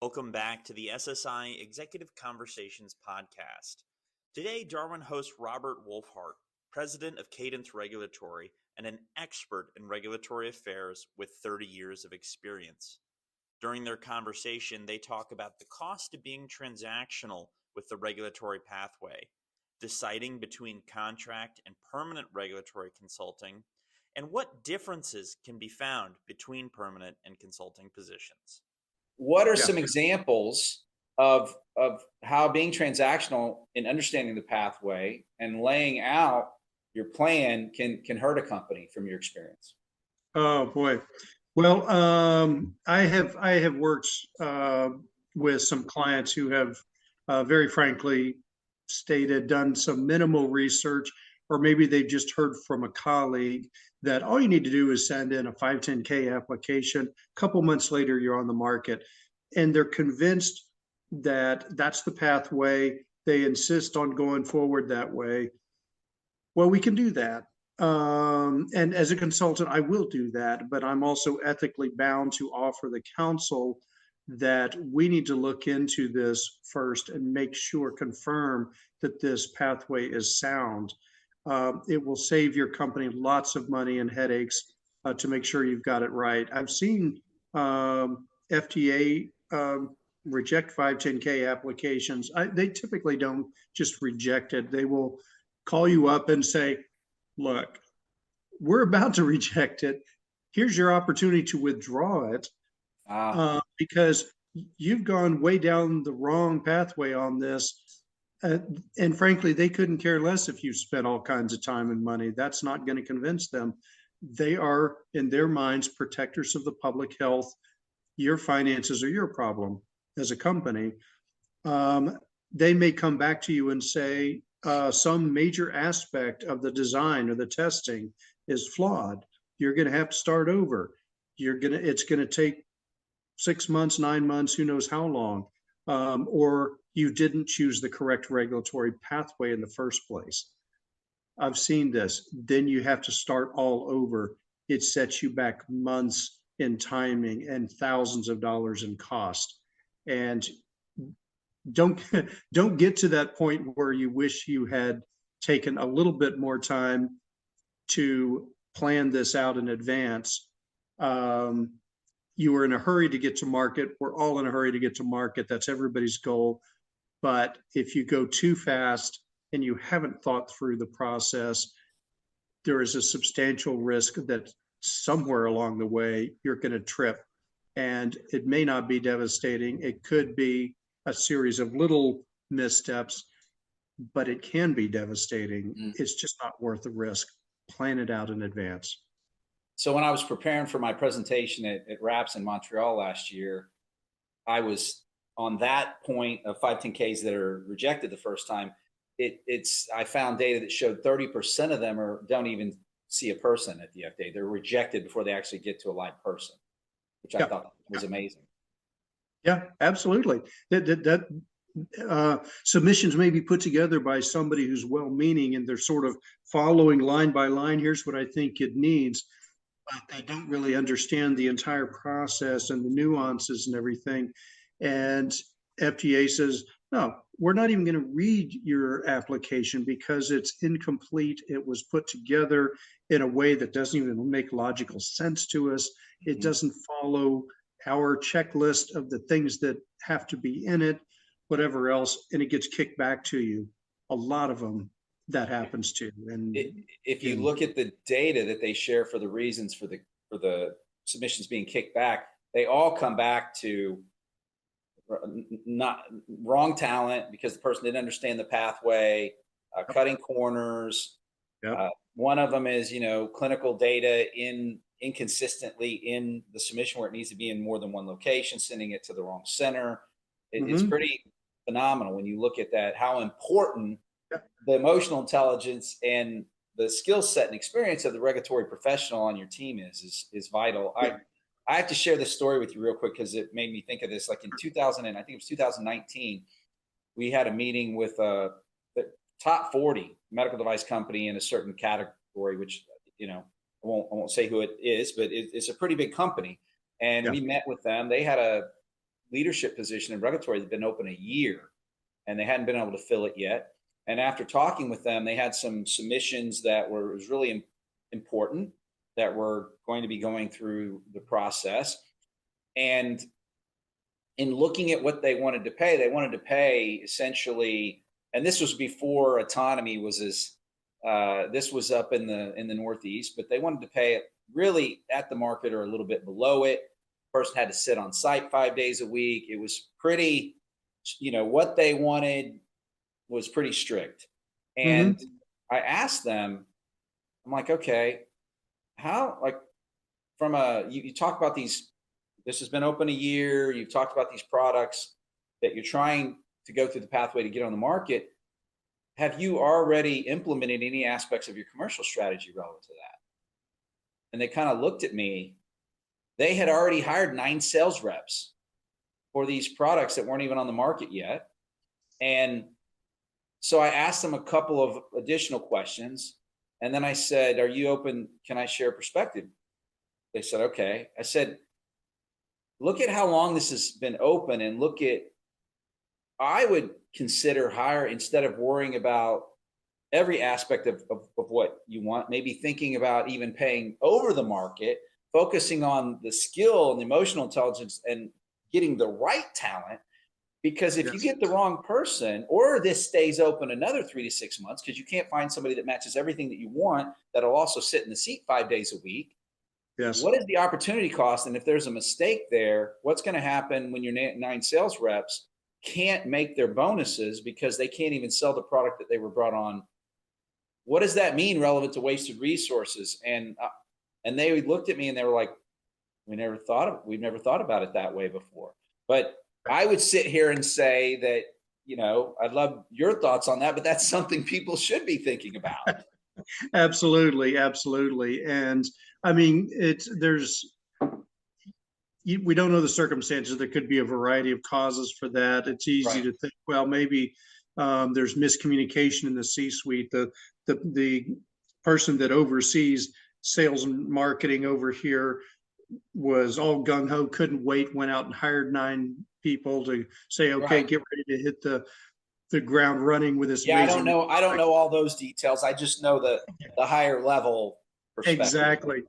Welcome back to the SSI Executive Conversations podcast. Today, Darwin hosts Robert Wolfarth, president of Cadence Regulatory and an expert in regulatory affairs with 30 years of experience. During their conversation, they talk about the cost of being transactional with the regulatory pathway, deciding between contract and permanent regulatory consulting, and what differences can be found between permanent and consulting positions. What are some examples of how being transactional and understanding the pathway and laying out your plan can hurt a company from your experience? Oh boy. Well, I have worked with some clients who have very frankly done some minimal research, or maybe they've just heard from a colleague that all you need to do is send in a 510K application. A couple months later, you're on the market, and they're convinced that that's the pathway. They insist on going forward that way. Well, we can do that. And as a consultant, I will do that, but I'm also ethically bound to offer the counsel that we need to look into this first and make sure, confirm that this pathway is sound. It will save your company lots of money and headaches to make sure you've got it right. I've seen FDA reject 510K applications. They typically don't just reject it. They will call you up and say, look, we're about to reject it. Here's your opportunity to withdraw it because you've gone way down the wrong pathway on this. And frankly, they couldn't care less if you spent all kinds of time and money. That's not going to convince them. They are, in their minds, protectors of the public health. Your finances are your problem as a company. They may come back to you and say, some major aspect of the design or the testing is flawed. You're going to have to start over. It's going to take 6 months, 9 months, who knows how long, or you didn't choose the correct regulatory pathway in the first place. I've seen this. Then you have to start all over. It sets you back months in timing and thousands of dollars in cost. And don't get to that point where you wish you had taken a little bit more time to plan this out in advance. You were in a hurry to get to market. We're all in a hurry to get to market. That's everybody's goal. But if you go too fast and you haven't thought through the process, there is a substantial risk that somewhere along the way you're going to trip. And it may not be devastating. It could be a series of little missteps, but it can be devastating. It's just not worth the risk. Plan it out in advance. So when I was preparing for my presentation at RAPS in Montreal last year, I was on that point of 510Ks that are rejected the first time. I found data that showed 30% of them don't even see a person at the FDA. They're rejected before they actually get to a live person, which I thought was amazing. Yeah, absolutely. That submissions may be put together by somebody who's well-meaning, and they're sort of following line by line. Here's what I think it needs, but they don't really understand the entire process and the nuances and everything. And FDA says, no, we're not even going to read your application because it's incomplete. It was put together in a way that doesn't even make logical sense to us. It doesn't follow our checklist of the things that have to be in it, whatever else, and it gets kicked back to you. A lot of them that happens to. And if you look at the data that they share for the reasons for the submissions being kicked back, they all come back to not wrong talent because the person didn't understand the pathway, cutting corners. One of them is, clinical data inconsistently in the submission where it needs to be in more than one location, sending it to the wrong center. It's pretty phenomenal when you look at that, how important the emotional intelligence and the skill set and experience of the regulatory professional on your team is vital. I have to share this story with you real quick because it made me think of this. Like in 2000, and I think it was 2019, we had a meeting with the top 40 medical device company in a certain category, which, I won't say who it is, but it's a pretty big company. And we met with them. They had a leadership position in regulatory that had been open a year, and they hadn't been able to fill it yet. And after talking with them, they had some submissions that was really important that were going to be going through the process. And in looking at what they wanted to pay essentially, and this was before autonomy was as this was up in the Northeast, but they wanted to pay it really at the market or a little bit below it. Person had to sit on site 5 days a week. It was pretty, what they wanted was pretty strict. And I asked them, I'm like, okay, how, like, from you talk about these, this has been open a year. You've talked about these products that you're trying to go through the pathway to get on the market. Have you already implemented any aspects of your commercial strategy relevant to that? And they kind of looked at me. They had already hired 9 sales reps for these products that weren't even on the market yet. And so I asked them a couple of additional questions. And then I said, are you open? Can I share a perspective? They said, okay. I said, look at how long this has been open, and look at, I would consider hire, instead of worrying about every aspect of what you want, maybe thinking about even paying over the market, focusing on the skill and the emotional intelligence and getting the right talent. Because if you get the wrong person, or this stays open another 3 to 6 months, because you can't find somebody that matches everything that you want, that'll also sit in the seat 5 days a week. What is the opportunity cost? And if there's a mistake there, what's going to happen when your 9 sales reps can't make their bonuses because they can't even sell the product that they were brought on? What does that mean relevant to wasted resources? And they looked at me and they were like, we've never thought about it that way before. But I would sit here and say that, I'd love your thoughts on that, but that's something people should be thinking about. Absolutely. And I mean, we don't know the circumstances. There could be a variety of causes for that. It's easy to think, well, maybe there's miscommunication in the C-suite. The person that oversees sales and marketing over here was all gung-ho, couldn't wait, went out and hired 9 people to say, okay, get ready to hit the ground running with this. Yeah, I don't know all those details. I just know the higher level perspective. Exactly.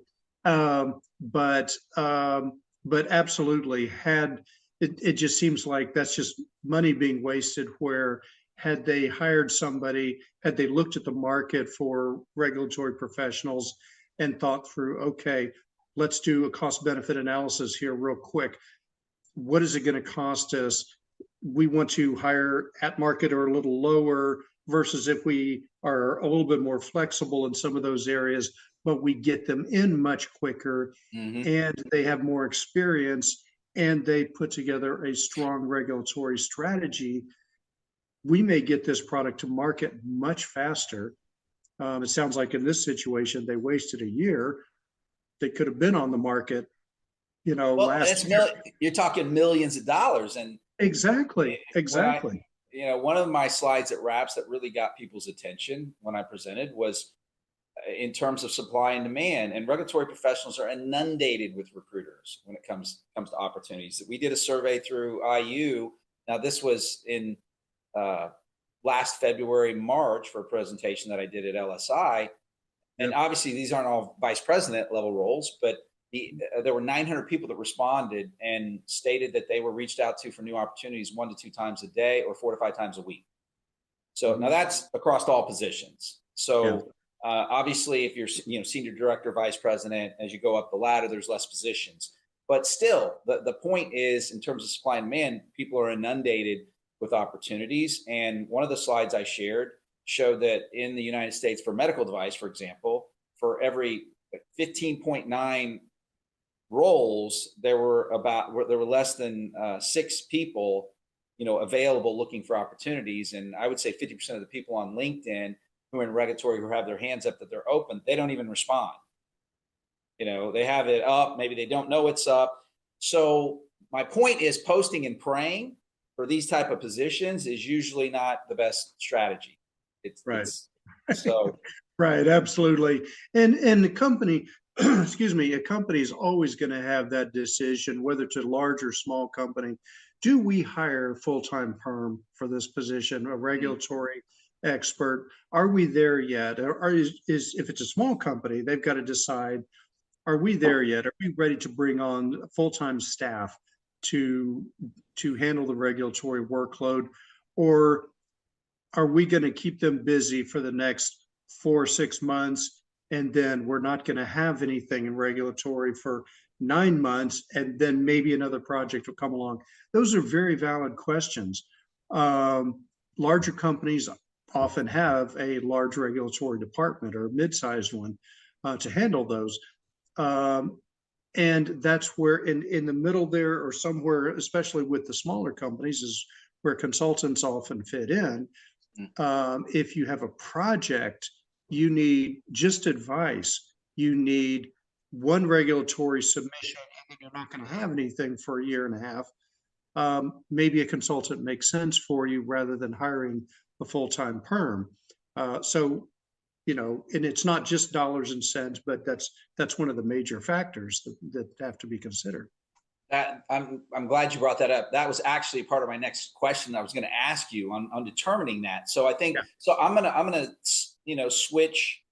But absolutely, it just seems like that's just money being wasted, where had they hired somebody, had they looked at the market for regulatory professionals and thought through, okay, let's do a cost benefit analysis here real quick. What is it going to cost us? We want to hire at market or a little lower, versus if we are a little bit more flexible in some of those areas, but we get them in much quicker and they have more experience and they put together a strong regulatory strategy. We may get this product to market much faster. It sounds like in this situation, they wasted a year. They could have been on the market, last year. You're talking millions of dollars. And Exactly. One of my slides at RAPS that really got people's attention when I presented was in terms of supply and demand. And regulatory professionals are inundated with recruiters when it comes to opportunities. We did a survey through IU. Now, this was in last February, March, for a presentation that I did at LSI. And obviously, these aren't all vice president level roles, but there were 900 people that responded and stated that they were reached out to for new opportunities 1 to 2 times a day or 4 to 5 times a week. So now that's across all positions. So obviously, if you're senior director, vice president, as you go up the ladder, there's less positions. But still, the point is, in terms of supply and demand, people are inundated with opportunities. And one of the slides I shared showed that in the United States, for medical device, for example, for every 15.9 roles, there were less than 6 people, available looking for opportunities. And I would say 50% of the people on LinkedIn who are in regulatory, who have their hands up that they're open, they don't even respond. They have it up, maybe they don't know it's up. So my point is, posting and praying for these type of positions is usually not the best strategy. Right, absolutely. And the company, excuse me, a company is always going to have that decision, whether it's a large or small company. do we hire full-time perm for this position, a regulatory expert? Are we there yet? Or is if it's a small company, they've got to decide, are we there yet? Are we ready to bring on full-time staff to handle the regulatory workload? Or are we going to keep them busy for the next 4 or 6 months, and then we're not going to have anything in regulatory for 9 months, and then maybe another project will come along? Those are very valid questions. Larger companies often have a large regulatory department or a mid-sized one to handle those. And that's where in the middle there, or somewhere, especially with the smaller companies, is where consultants often fit in. If you have a project, you need just advice. You need one regulatory submission, and then you're not going to have anything for a year and a half. Maybe a consultant makes sense for you rather than hiring a full-time perm. So, and it's not just dollars and cents, but that's one of the major factors that have to be considered. That I'm glad you brought that up. That was actually part of my next question I was going to ask you on determining that. So I think so. I'm gonna switch.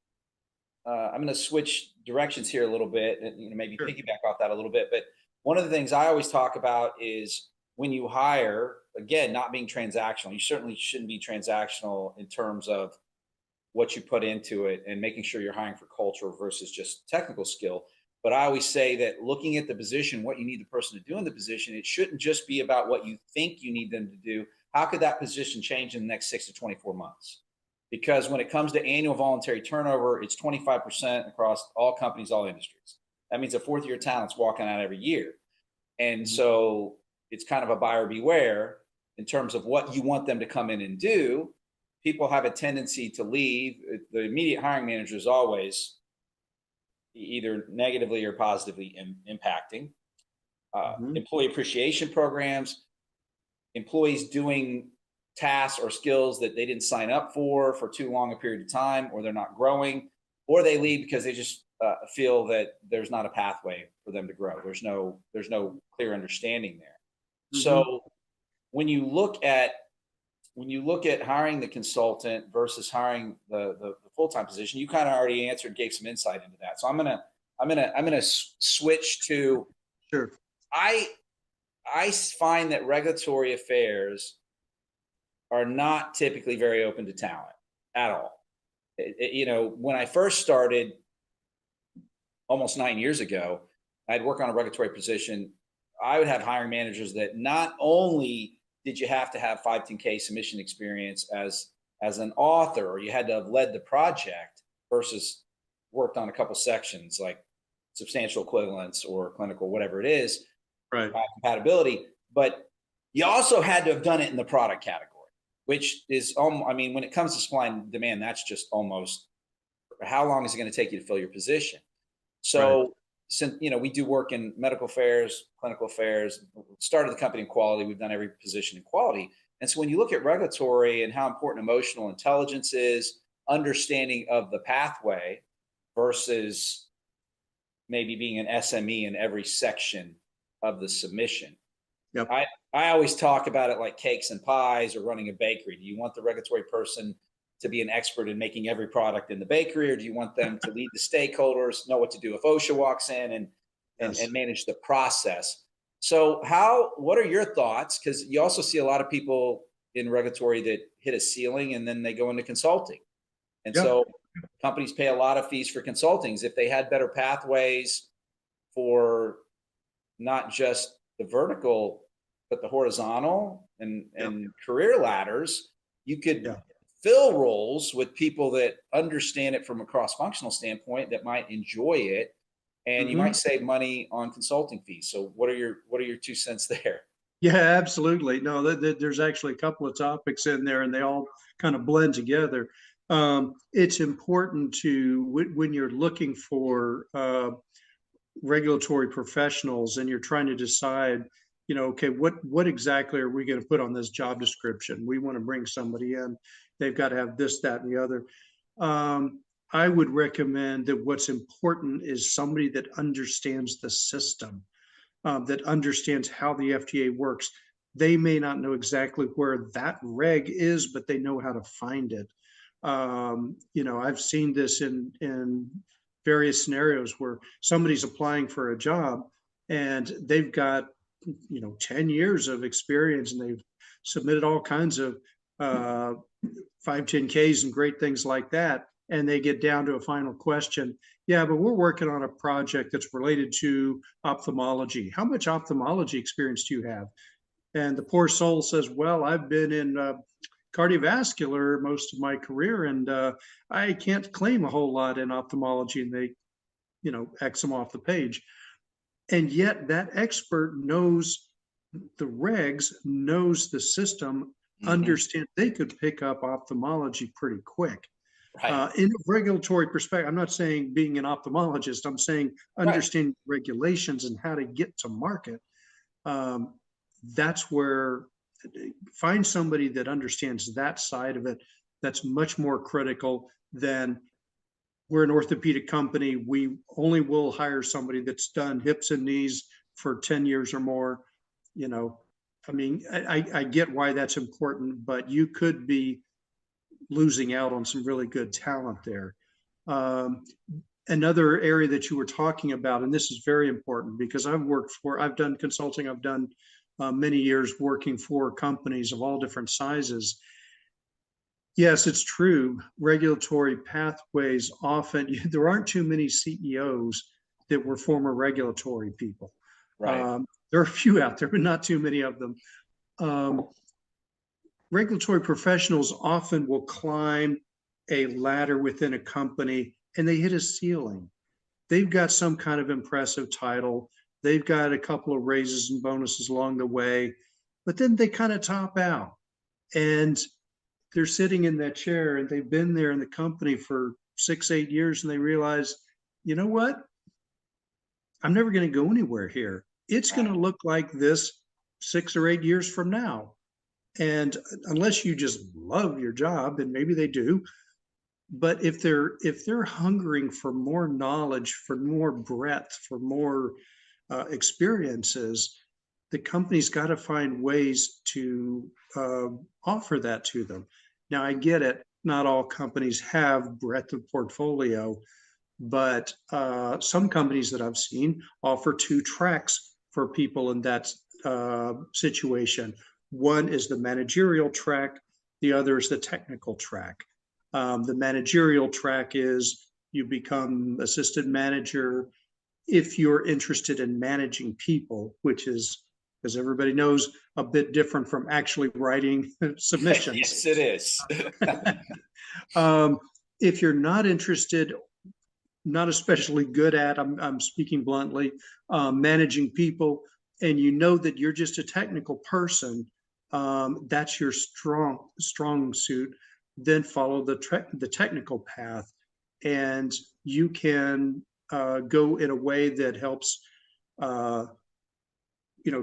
I'm gonna switch directions here a little bit, and maybe piggyback off that a little bit. But one of the things I always talk about is when you hire, again, not being transactional. You certainly shouldn't be transactional in terms of what you put into it and making sure you're hiring for culture versus just technical skill. But I always say that looking at the position, what you need the person to do in the position, it shouldn't just be about what you think you need them to do. How could that position change in the next 6 to 24 months? Because when it comes to annual voluntary turnover, it's 25% across all companies, all industries. That means a fourth-year talent's walking out every year. And so it's kind of a buyer beware in terms of what you want them to come in and do. People have a tendency to leave. The immediate hiring manager is always either negatively or positively impacting. Employee appreciation programs, employees doing tasks or skills that they didn't sign up for too long a period of time, or they're not growing, or they leave because they just feel that there's not a pathway for them to grow. There's no clear understanding there. So when you look at hiring the consultant versus hiring the full-time position, you kind of already answered, gave some insight into that. So I'm gonna switch to. Sure. I find that regulatory affairs are not typically very open to talent at all. When I first started almost 9 years ago, I'd work on a regulatory position. I would have hiring managers that not only did you have to have 510K submission experience as an author, or you had to have led the project versus worked on a couple sections like substantial equivalence or clinical, whatever it is, right? Compatibility, but you also had to have done it in the product category, which is, when it comes to supply and demand, that's just almost, how long is it going to take you to fill your position? So since, we do work in medical affairs, clinical affairs, started the company in quality. We've done every position in quality. And so when you look at regulatory and how important emotional intelligence is, understanding of the pathway versus maybe being an SME in every section of the submission. Yep. I always talk about it like cakes and pies or running a bakery. Do you want the regulatory person to be an expert in making every product in the bakery, or do you want them to lead the stakeholders, know what to do if OSHA walks in and manage the process? So what are your thoughts? Because you also see a lot of people in regulatory that hit a ceiling and then they go into consulting. And so companies pay a lot of fees for consultings. If they had better pathways for not just the vertical, but the horizontal and career ladders, you could fill roles with people that understand it from a cross-functional standpoint, that might enjoy it, and you might save money on consulting fees. So what are your 2 cents there? Yeah, absolutely. No, there's actually a couple of topics in there, and they all kind of blend together. It's important when you're looking for regulatory professionals and you're trying to decide, okay, what exactly are we going to put on this job description? We want to bring somebody in. They've got to have this, that, and the other. I would recommend that what's important is somebody that understands the system, that understands how the FDA works. They may not know exactly where that reg is, but they know how to find it. I've seen this in various scenarios where somebody's applying for a job and they've got 10 years of experience and they've submitted all kinds of 510Ks and great things like that. And they get down to a final question. Yeah, but we're working on a project that's related to ophthalmology. How much ophthalmology experience do you have? And the poor soul says, well, I've been in cardiovascular most of my career, and I can't claim a whole lot in ophthalmology. And they, X them off the page. And yet that expert knows the regs, knows the system, understand. They could pick up ophthalmology pretty quick. Right. In a regulatory perspective, I'm not saying being an ophthalmologist, I'm saying understanding regulations and how to get to market. That's where find somebody that understands that side of it. That's much more critical than we're an orthopedic company. We only will hire somebody that's done hips and knees for 10 years or more. I get why that's important, but you could be losing out on some really good talent there. Another area that you were talking about, and this is very important because I've done consulting, I've done many years working for companies of all different sizes. Yes, it's true. Regulatory pathways often, there aren't too many CEOs that were former regulatory people. Right. There are a few out there, but not too many of them. Regulatory professionals often will climb a ladder within a company and they hit a ceiling. They've got some kind of impressive title. They've got a couple of raises and bonuses along the way, but then they kind of top out and they're sitting in that chair and they've been there in the company for 6-8 years and they realize, you know what? I'm never going to go anywhere here. It's going to look like this 6 or 8 years from now. And unless you just love your job, and maybe they do, but if they're hungering for more knowledge, for more breadth, for more experiences, the company's got to find ways to offer that to them. Now, I get it. Not all companies have breadth of portfolio, but some companies that I've seen offer 2 tracks for people in that situation. One is the managerial track. The other is the technical track. The managerial track is you become assistant manager if you're interested in managing people, which is, as everybody knows, a bit different from actually writing submissions. Yes, it is. If you're not interested, not especially good at, I'm speaking bluntly, managing people, and you know that you're just a technical person, that's your strong suit, then follow the technical path, and you can go in a way that helps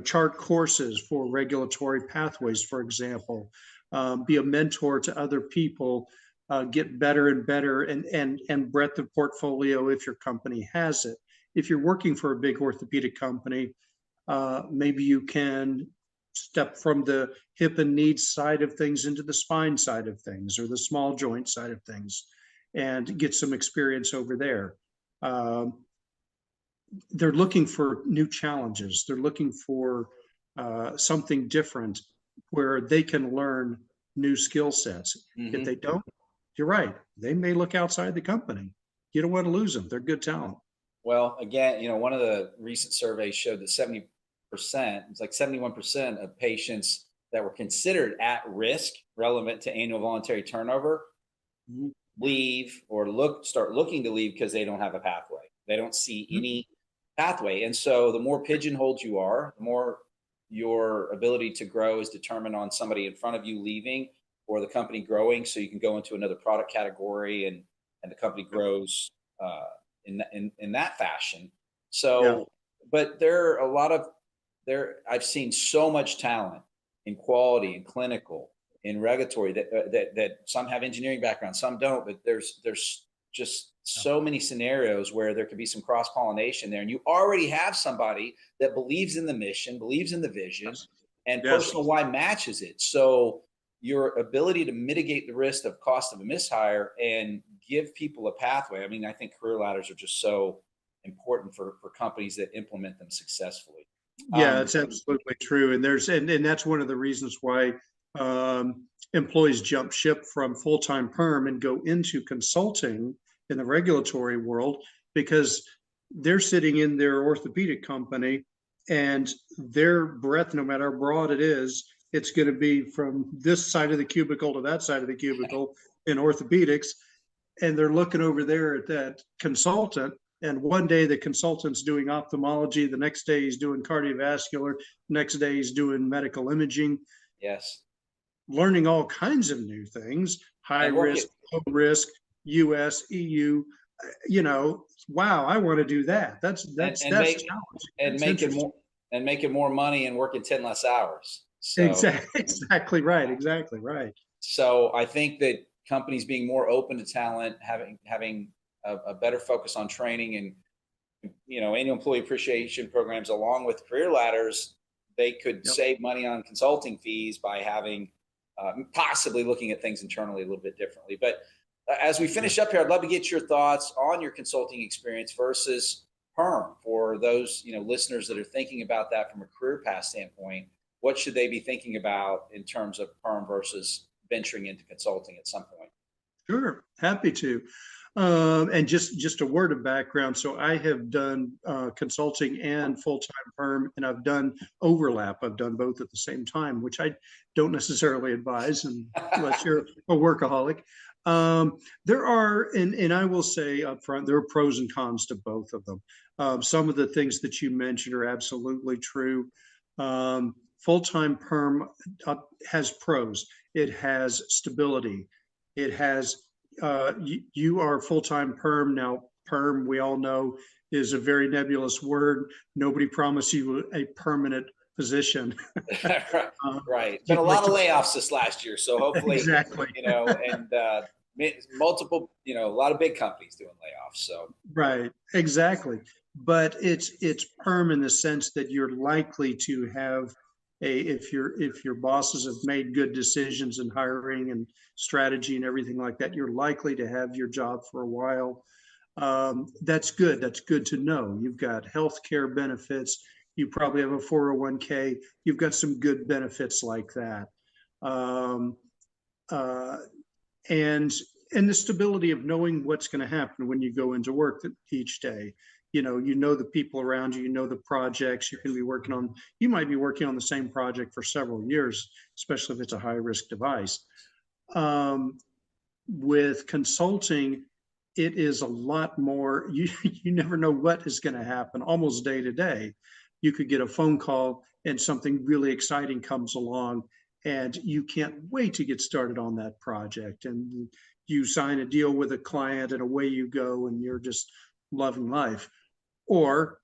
chart courses for regulatory pathways, for example, be a mentor to other people, get better and better, and breadth of portfolio if your company has it. If you're working for a big orthopedic company, maybe you can step from the hip and knee side of things into the spine side of things or the small joint side of things and get some experience over there. They're looking for new challenges. They're looking for something different where they can learn new skill sets. If they don't, you're right. They may look outside the company. You don't want to lose them. They're good talent. Well, again, one of the recent surveys showed that 70%, it's like 71% of patients that were considered at risk relevant to annual voluntary turnover leave or start looking to leave because they don't have a pathway. They don't see any pathway. And so the more pigeonholed you are, the more your ability to grow is determined on somebody in front of you leaving or the company growing. So you can go into another product category and the company grows in that fashion. So, but there are I've seen so much talent in quality and clinical, in regulatory that some have engineering background, some don't, but there's just so many scenarios where there could be some cross-pollination there. And you already have somebody that believes in the mission, believes in the vision, and Yes. personal Y matches it. So your ability to mitigate the risk of cost of a mishire and give people a pathway. I mean, I think career ladders are just so important for companies that implement them successfully. Yeah, it's absolutely true. And and that's one of the reasons why employees jump ship from full-time perm and go into consulting in the regulatory world, because they're sitting in their orthopedic company and their breadth, no matter how broad it is, it's going to be from this side of the cubicle to that side of the cubicle in orthopedics. And they're looking over there at that consultant, and one day the consultant's doing ophthalmology, the next day he's doing cardiovascular, next day he's doing medical imaging. Yes. Learning all kinds of new things, high risk, low risk, US, EU, wow, I want to do that. That's challenging. And making more money and working 10 less hours. So Exactly right. Exactly right. So I think that companies being more open to talent, having a better focus on training and annual employee appreciation programs along with career ladders, they could save money on consulting fees by having possibly looking at things internally a little bit differently. But as we finish up here, I'd love to get your thoughts on your consulting experience versus perm for those listeners that are thinking about that from a career path standpoint. What should they be thinking about in terms of perm versus venturing into consulting at some point? Sure, happy to. And just a word of background. So I have done consulting and full-time perm, and I've done overlap. I've done both at the same time, which I don't necessarily advise unless you're a workaholic. There are, and I will say up front, there are pros and cons to both of them. Some of the things that you mentioned are absolutely true. Full-time perm has pros. It has stability. It has you are full-time perm. Now, perm, we all know, is a very nebulous word. Nobody promised you a permanent position. Right. Been a lot of layoffs this last year. So hopefully, exactly. And multiple, a lot of big companies doing layoffs. So right, exactly. But it's perm in the sense that you're likely to have if your bosses have made good decisions in hiring and strategy and everything like that, you're likely to have your job for a while. That's good. That's good to know. You've got healthcare benefits. You probably have a 401k. You've got some good benefits like that. And the stability of knowing what's going to happen when you go into work each day. You know the people around you, the projects you're going to be working on. You might be working on the same project for several years, especially if it's a high risk device. With consulting, it is a lot more, you never know what is going to happen almost day to day. You could get a phone call and something really exciting comes along and you can't wait to get started on that project. And you sign a deal with a client and away you go and you're just loving life. Or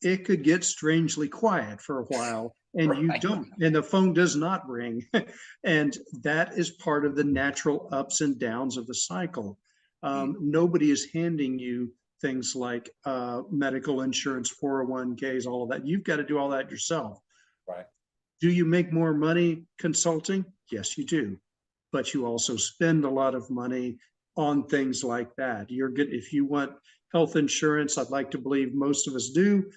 it could get strangely quiet for a while and you don't, and the phone does not ring. And that is part of the natural ups and downs of the cycle. Nobody is handing you things like medical insurance, 401ks, all of that. You've got to do all that yourself. Right. Do you make more money consulting? Yes, you do. But you also spend a lot of money on things like that. You're good if you want health insurance. I'd like to believe most of us do.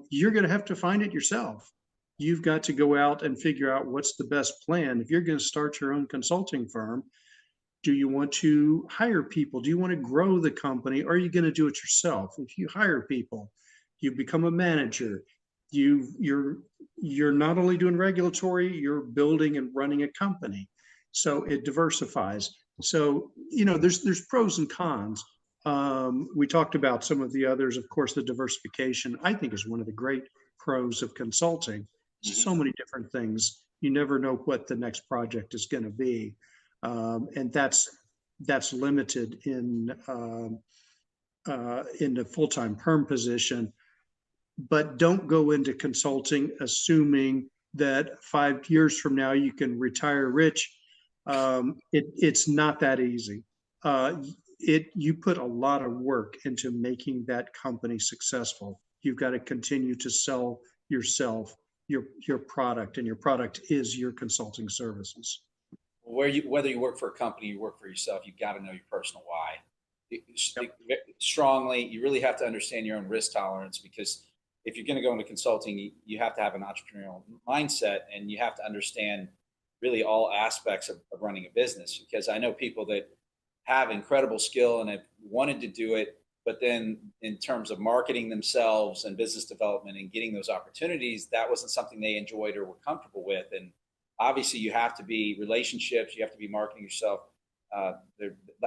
You're going to have to find it yourself. You've got to go out and figure out what's the best plan. If you're going to start your own consulting firm, do you want to hire people? Do you want to grow the company? Or are you going to do it yourself? If you hire people, you become a manager. You're not only doing regulatory, you're building and running a company. So it diversifies. So, there's pros and cons. We talked about some of the others. Of course, the diversification, I think, is one of the great pros of consulting. So many different things. You never know what the next project is going to be. And that's limited in the full-time perm position. But don't go into consulting assuming that 5 years from now you can retire rich. It's not that easy. You put a lot of work into making that company successful. You've got to continue to sell yourself your product, and your product is your consulting services. Whether you work for a company, you work for yourself, you've got to know your personal why. Strongly, you really have to understand your own risk tolerance, because if you're going to go into consulting, you have to have an entrepreneurial mindset, and you have to understand really all aspects of running a business. Because I know people that have incredible skill and have wanted to do it, but then in terms of marketing themselves and business development and getting those opportunities, that wasn't something they enjoyed or were comfortable with. And obviously you have to be relationships, you have to be marketing yourself.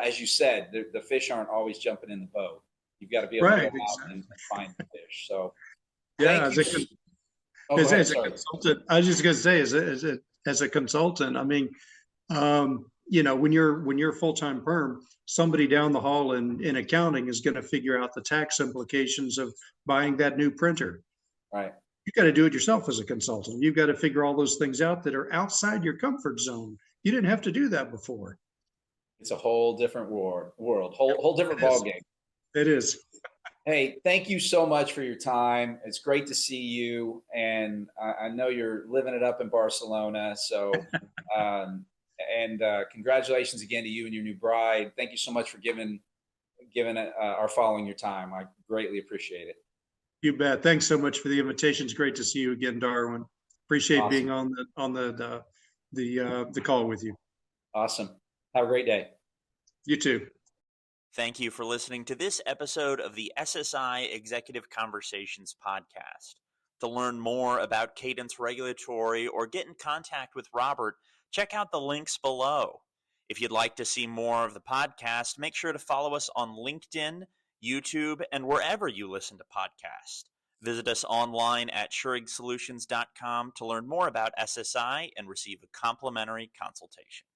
As you said, the fish aren't always jumping in the boat. You've got to be able to go out and find the fish. So yeah, as a consultant, I was just going to say, as a consultant, I mean, when you're full-time perm, somebody down the hall in accounting is going to figure out the tax implications of buying that new printer. Right. You got to do it yourself as a consultant. You've got to figure all those things out that are outside your comfort zone. You didn't have to do that before. It's a whole different world, whole different ballgame. It is. Hey, thank you so much for your time. It's great to see you. And I know you're living it up in Barcelona. So, congratulations again to you and your new bride. Thank you so much for giving our following your time. I greatly appreciate it. You bet. Thanks so much for the invitation. It's great to see you again, Darwin. Appreciate Awesome. being on the call with you. Awesome. Have a great day. You too. Thank you for listening to this episode of the SSI Executive Conversations podcast. To learn more about Cadence Regulatory or get in contact with Robert, check out the links below. If you'd like to see more of the podcast, make sure to follow us on LinkedIn, YouTube, and wherever you listen to podcasts. Visit us online at shurigsolutions.com to learn more about SSI and receive a complimentary consultation.